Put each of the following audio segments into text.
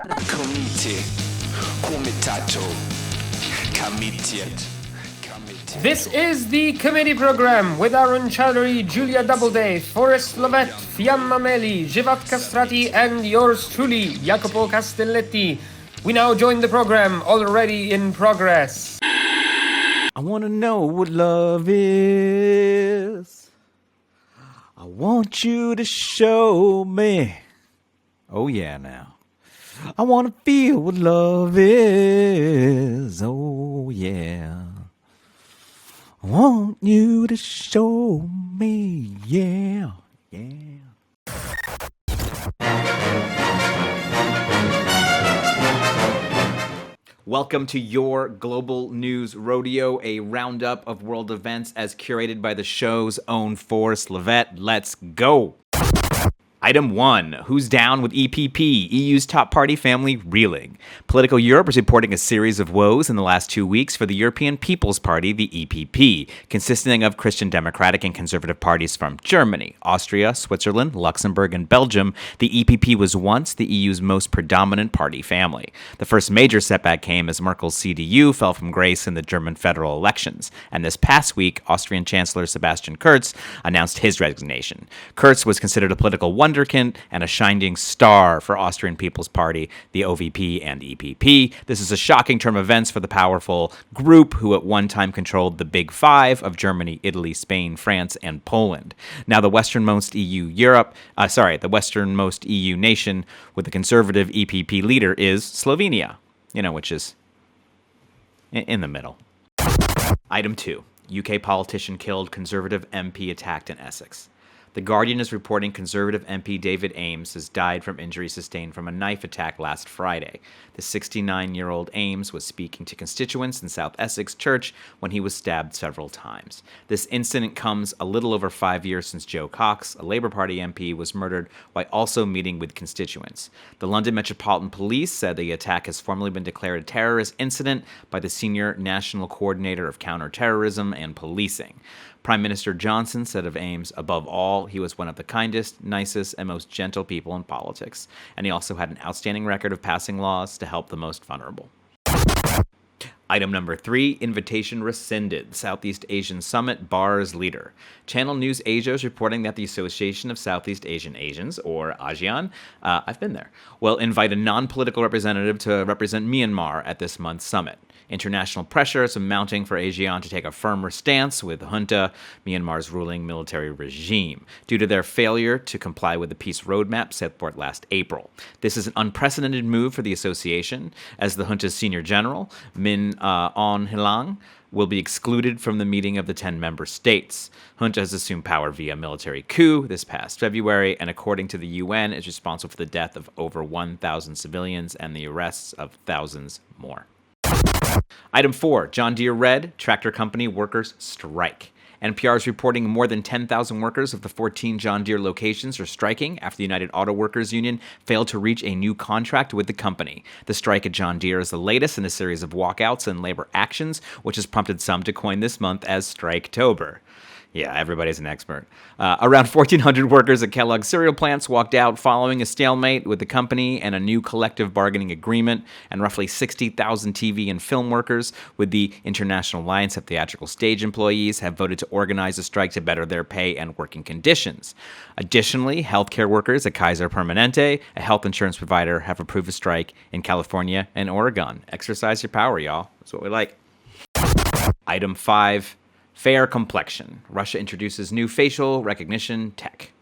Comite, comitato, comitiet. This is the committee program with Arun Chaudhary, Julia Doubleday, Forrest, Lovette, Fiamma, Meli, Xhevat, Castrati, and yours truly, Jacopo Castelletti. We now join the program, already in progress. I want to know what love is. I want you to show me. Oh yeah, now. I want to feel what love is. Oh yeah. I want you to show me. Yeah, yeah. Welcome to your Global News Rodeo, a roundup of world events as curated by the show's own Forrest, Lovette. Let's go. Item 1. Who's down with EPP? EU's top party family reeling. Political Europe is reporting a series of woes in the last 2 weeks for the European People's Party, the EPP, consisting of Christian Democratic and Conservative parties from Germany, Austria, Switzerland, Luxembourg, and Belgium. The EPP was once the EU's most predominant party family. The first major setback came as Merkel's CDU fell from grace in the German federal elections. And this past week, Austrian Chancellor Sebastian Kurz announced his resignation. Kurz was considered a political wonderkind and a shining star for Austrian People's Party, the OVP and EPP. This is a shocking turn of events for the powerful group who at one time controlled the Big Five of Germany, Italy, Spain, France, and Poland. Now the westernmost EU nation with the conservative EPP leader is Slovenia, which is in the middle. Item 2. UK politician killed, Conservative MP attacked in Essex. The Guardian is reporting Conservative MP David Ames has died from injuries sustained from a knife attack last Friday. The 69-year-old Ames was speaking to constituents in South Essex Church when he was stabbed several times. This incident comes a little over 5 years since Joe Cox, a Labour Party MP, was murdered while also meeting with constituents. The London Metropolitan Police said the attack has formally been declared a terrorist incident by the Senior National Coordinator of Counter-Terrorism and Policing. Prime Minister Johnson said of Ames, above all, he was one of the kindest, nicest, and most gentle people in politics. And he also had an outstanding record of passing laws to help the most vulnerable. Item number 3, invitation rescinded. Southeast Asian Summit bars leader. Channel News Asia is reporting that the Association of Southeast Asian Asians, or ASEAN, I've been there, will invite a non-political representative to represent Myanmar at this month's summit. International pressure is mounting for ASEAN to take a firmer stance with the junta, Myanmar's ruling military regime, due to their failure to comply with the peace roadmap set forth last April. This is an unprecedented move for the association, as the junta's senior general, Min Aung Hlaing, will be excluded from the meeting of the 10 member states. Junta has assumed power via military coup this past February, and according to the UN, is responsible for the death of over 1,000 civilians and the arrests of thousands more. Item 4, John Deere Red, tractor company workers strike. NPR is reporting more than 10,000 workers of the 14 John Deere locations are striking after the United Auto Workers Union failed to reach a new contract with the company. The strike at John Deere is the latest in a series of walkouts and labor actions, which has prompted some to coin this month as Striketober. Yeah, everybody's an expert. Around 1,400 workers at Kellogg's cereal plants walked out following a stalemate with the company and a new collective bargaining agreement, and roughly 60,000 TV and film workers with the International Alliance of Theatrical Stage Employees have voted to organize a strike to better their pay and working conditions. Additionally, healthcare workers at Kaiser Permanente, a health insurance provider, have approved a strike in California and Oregon. Exercise your power, y'all. That's what we like. Item 5. Fair complexion. Russia introduces new facial recognition tech.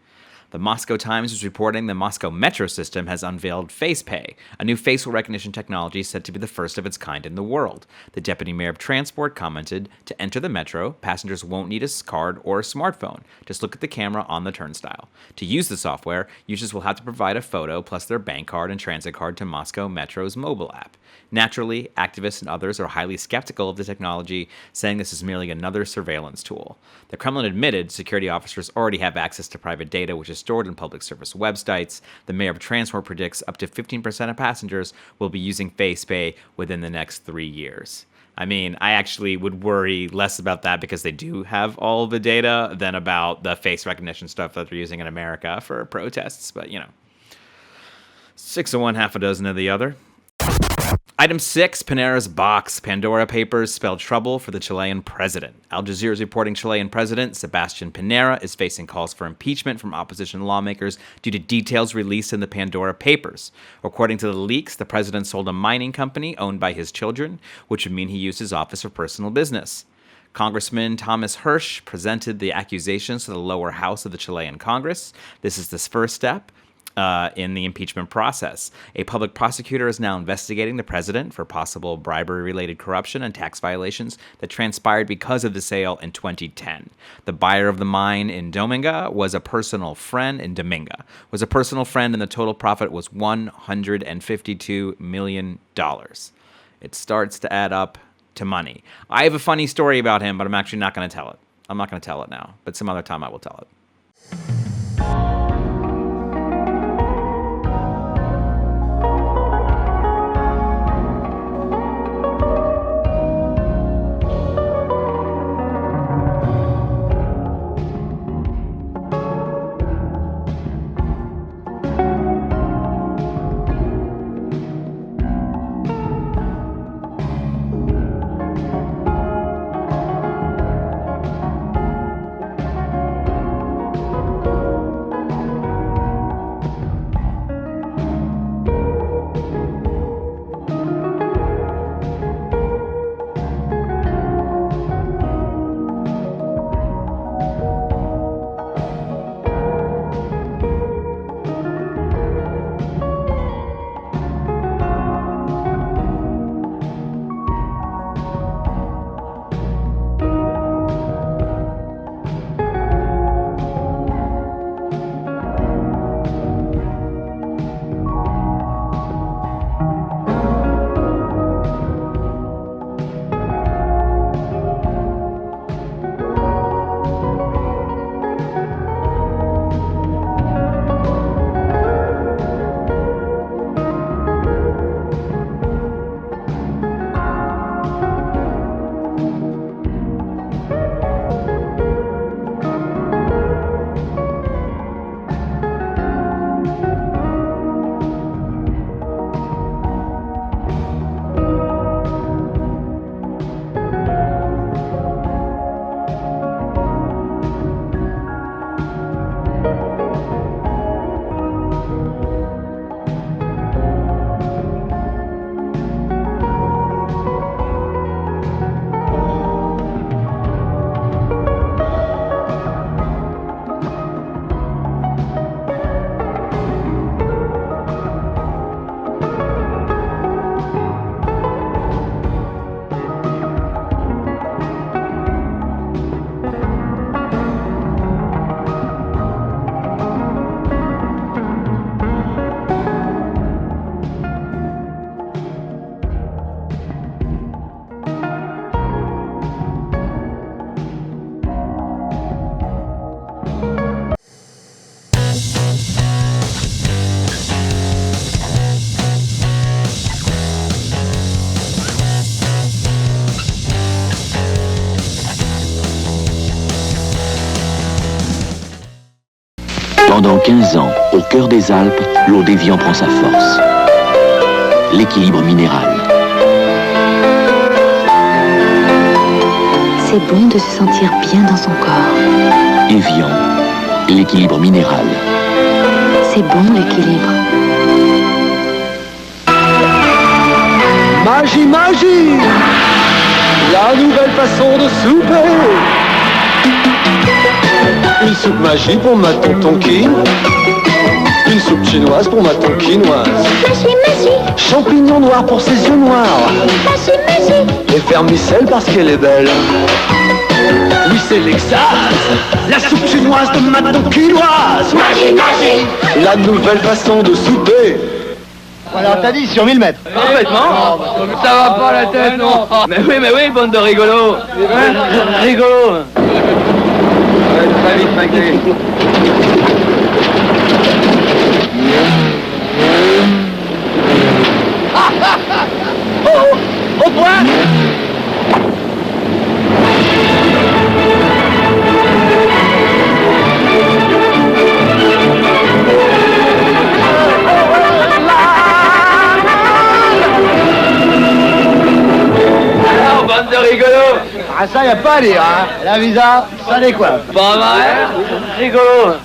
The Moscow Times is reporting the Moscow metro system has unveiled FacePay, a new facial recognition technology said to be the first of its kind in the world. The deputy mayor of transport commented, to enter the metro, passengers won't need a card or a smartphone. Just look at the camera on the turnstile. To use the software, users will have to provide a photo plus their bank card and transit card to Moscow Metro's mobile app. Naturally, activists and others are highly skeptical of the technology, saying this is merely another surveillance tool. The Kremlin admitted security officers already have access to private data, which is stored in public service websites. The mayor of transport predicts up to 15% of passengers will be using FacePay within the next 3 years. I mean, I actually would worry less about that because they do have all the data than about the face recognition stuff that they're using in America for protests. But, 6 of one, half a dozen of the other. Item 6, Panera's box. Pandora Papers spelled trouble for the Chilean president. Al Jazeera is reporting Chilean President Sebastian Pinera is facing calls for impeachment from opposition lawmakers due to details released in the Pandora Papers. According to the leaks, the president sold a mining company owned by his children, which would mean he used his office for personal business. Congressman Thomas Hirsch presented the accusations to the lower house of the Chilean Congress. This is the first step in the impeachment process. A public prosecutor is now investigating the president for possible bribery-related corruption and tax violations that transpired because of the sale in 2010. The buyer of the mine in Dominga was a personal friend, and the total profit was $152 million. It starts to add up to money. I have a funny story about him, but I'm actually not going to tell it. I'm not going to tell it now, but some other time I will tell it. Pendant 15 ans, au cœur des Alpes, l'eau d'Évian prend sa force. L'équilibre minéral. C'est bon de se sentir bien dans son corps. Évian, l'équilibre minéral. C'est bon l'équilibre. Magie, magie! La nouvelle façon de souper! Une soupe magie pour ma tonton Kim. Une soupe chinoise pour ma tonkinoise. Magie, magie! Champignons noirs pour ses yeux noirs. Magie, magie! Et vermicelle parce qu'elle est belle. Oui, c'est l'extase, la soupe chinoise de ma tonkinoise. Magie, magie! La nouvelle façon de souper. Alors t'as dit sur 1000 mètres. Parfaitement. Ça va pas la tête, non. Mais oui, bande de rigolos. Rigolo. Ouais, très vite, Maclé. Au point. Ah, ça, y a pas à dire, hein. La visa, ça décoiffe. Pas vrai? Rigolo.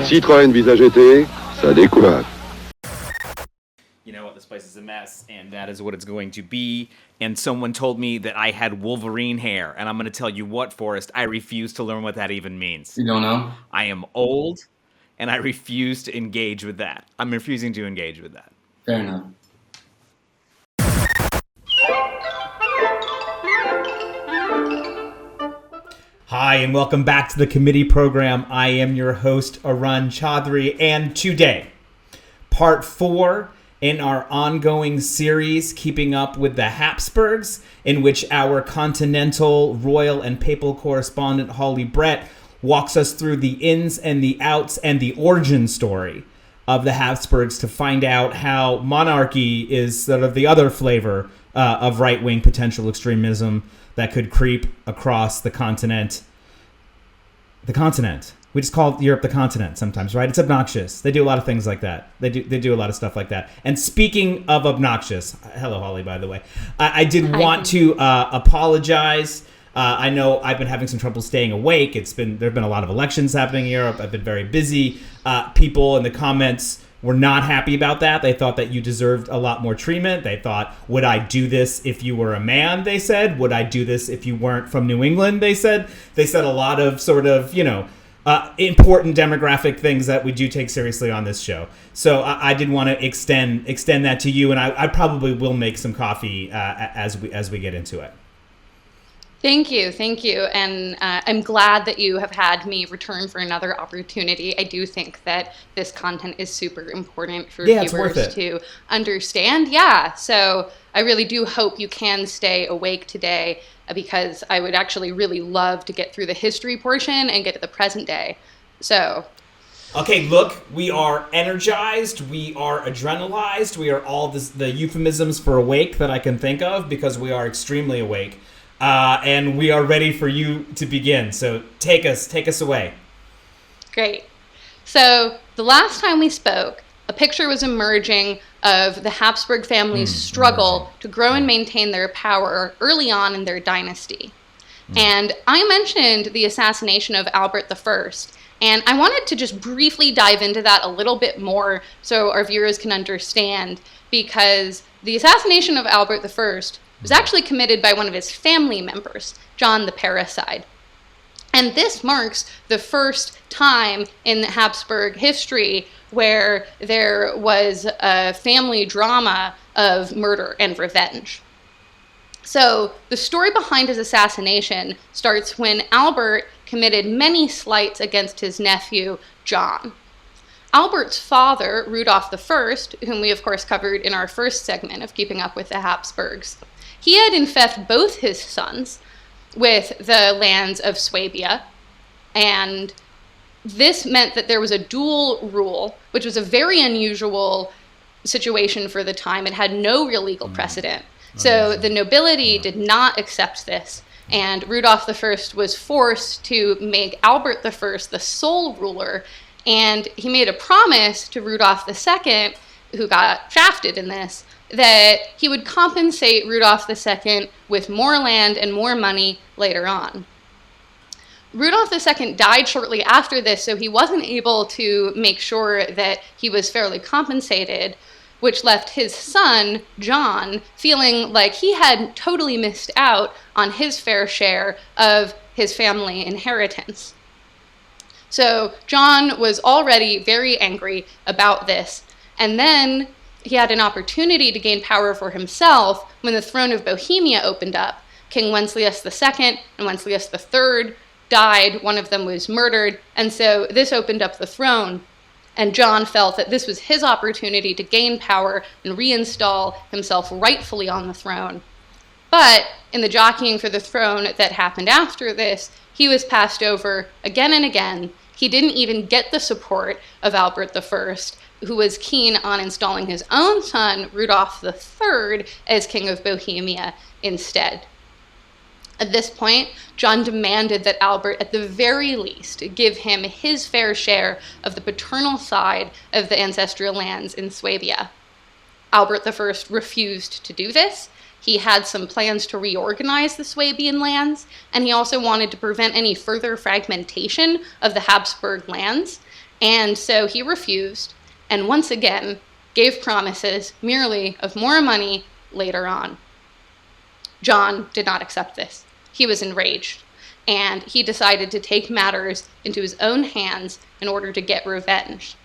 Citroën Visa GT, ça décoiffe. You know what, this place is a mess, and that is what it's going to be. And someone told me that I had Wolverine hair, and I'm going to tell you what, Forrest, I refuse to learn what that even means. You don't know? I am old, and I refuse to engage with that. I'm refusing to engage with that. Fair enough. Hi, and welcome back to the committee program. I am your host, Arun Chaudhary, and today, part 4 in our ongoing series, Keeping Up with the Hapsburgs, in which our continental, royal, and papal correspondent, Hawley Brett, walks us through the ins and the outs and the origin story of the Hapsburgs to find out how monarchy is sort of the other flavor of right-wing potential extremism that could creep across the continent. The continent. We just call Europe the continent sometimes, right? It's obnoxious. They do a lot of things like that. They do a lot of stuff like that. And speaking of obnoxious, hello, Hawley, by the way. I did want to apologize. I know I've been having some trouble staying awake. There have been a lot of elections happening in Europe. I've been very busy. People in the comments were not happy about that. They thought that you deserved a lot more treatment. They thought, would I do this if you were a man, they said. Would I do this if you weren't from New England, they said. They said a lot of sort of, important demographic things that we do take seriously on this show. So I did want to extend that to you, and I probably will make some coffee as we get into it. Thank you. And I'm glad that you have had me return for another opportunity. I do think that this content is super important for viewers to understand. Yeah, so I really do hope you can stay awake today, because I would actually really love to get through the history portion and get to the present day. So. Okay, look, we are energized, we are adrenalized, we are all the euphemisms for awake that I can think of, because we are extremely awake. And we are ready for you to begin. So take us away. Great. So the last time we spoke, a picture was emerging of the Habsburg family's struggle to grow and maintain their power early on in their dynasty. And I mentioned the assassination of Albert I, and I wanted to just briefly dive into that a little bit more so our viewers can understand, because the assassination of Albert I was actually committed by one of his family members, John the Parricide. And this marks the first time in Habsburg history where there was a family drama of murder and revenge. So the story behind his assassination starts when Albert committed many slights against his nephew, John. Albert's father, Rudolf I, whom we of course covered in our first segment of Keeping Up with the Hapsburgs, he had infested both his sons with the lands of Swabia, and this meant that there was a dual rule, which was a very unusual situation for the time. It had no real legal precedent. So the nobility did not accept this, and Rudolf I was forced to make Albert I the sole ruler, and he made a promise to Rudolf II, who got shafted in this, that he would compensate Rudolf II with more land and more money later on. Rudolf II died shortly after this, so he wasn't able to make sure that he was fairly compensated, which left his son, John, feeling like he had totally missed out on his fair share of his family inheritance. So John was already very angry about this, and then he had an opportunity to gain power for himself when the throne of Bohemia opened up. King Wenceslas II and Wenceslas III died, one of them was murdered, and so this opened up the throne. And John felt that this was his opportunity to gain power and reinstall himself rightfully on the throne. But in the jockeying for the throne that happened after this, he was passed over again and again. He didn't even get the support of Albert I, who was keen on installing his own son, Rudolf III, as King of Bohemia instead. At this point, John demanded that Albert, at the very least, give him his fair share of the paternal side of the ancestral lands in Swabia. Albert I refused to do this, He had some plans to reorganize the Swabian lands, and he also wanted to prevent any further fragmentation of the Habsburg lands. And so he refused, and once again gave promises merely of more money later on. John did not accept this. He was enraged, and he decided to take matters into his own hands in order to get revenge.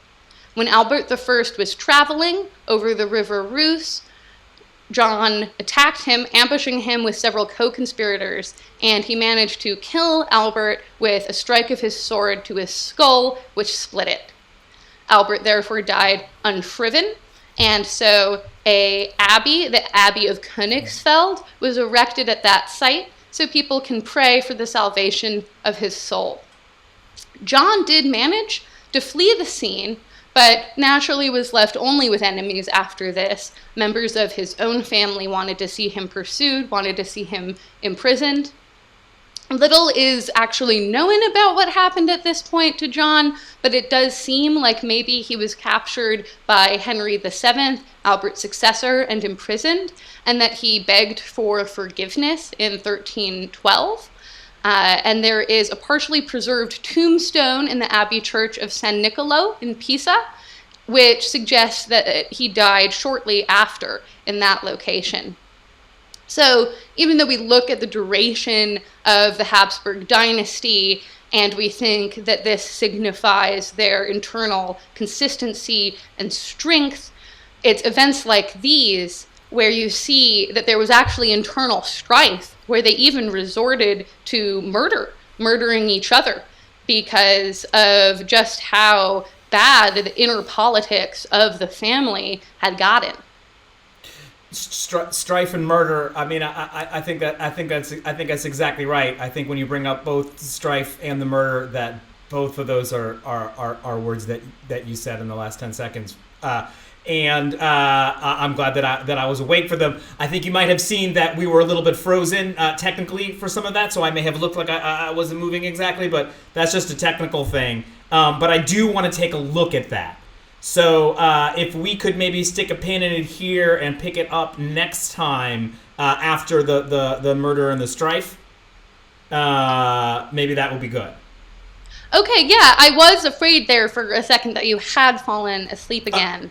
When Albert I was traveling over the River Reuss, John attacked him, ambushing him with several co-conspirators, and he managed to kill Albert with a strike of his sword to his skull, which split it. Albert therefore died unshriven, and so the Abbey of Königsfeld, was erected at that site so people can pray for the salvation of his soul. John did manage to flee the scene, but naturally was left only with enemies after this. Members of his own family wanted to see him pursued, wanted to see him imprisoned. Little is actually known about what happened at this point to John, but it does seem like maybe he was captured by Henry VII, Albert's successor, and imprisoned, and that he begged for forgiveness in 1312. And there is a partially preserved tombstone in the Abbey Church of San Nicolo in Pisa, which suggests that he died shortly after in that location. So even though we look at the duration of the Habsburg dynasty and we think that this signifies their internal consistency and strength, it's events like these where you see that there was actually internal strife, where they even resorted to murdering each other because of just how bad the inner politics of the family had gotten. Strife and murder. I mean, I think that's exactly right. I think when you bring up both strife and the murder, that both of those are words that you said in the last 10 seconds. And I'm glad that I was awake for them. I think you might have seen that we were a little bit frozen technically for some of that, so I may have looked like I wasn't moving exactly, but that's just a technical thing. But I do want to take a look at that. So if we could maybe stick a pin in it here and pick it up next time after the murder and the strife, maybe that would be good. Okay, yeah, I was afraid there for a second that you had fallen asleep again.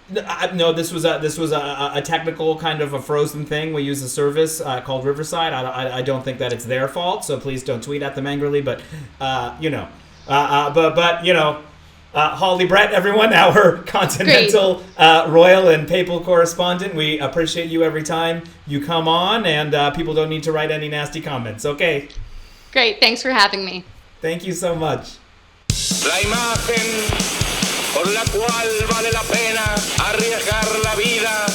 No, this was a technical kind of a frozen thing. We use a service called Riverside. I don't think that it's their fault, so please don't tweet at them angrily. But Hawley Brett, everyone, our continental royal and papal correspondent. We appreciate you every time you come on, and people don't need to write any nasty comments. Okay. Great, thanks for having me. Thank you so much. La imagen por la cual vale la pena arriesgar la vida,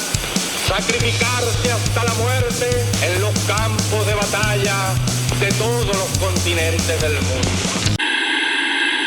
sacrificarse hasta la muerte en los campos de batalla de todos los continentes del mundo.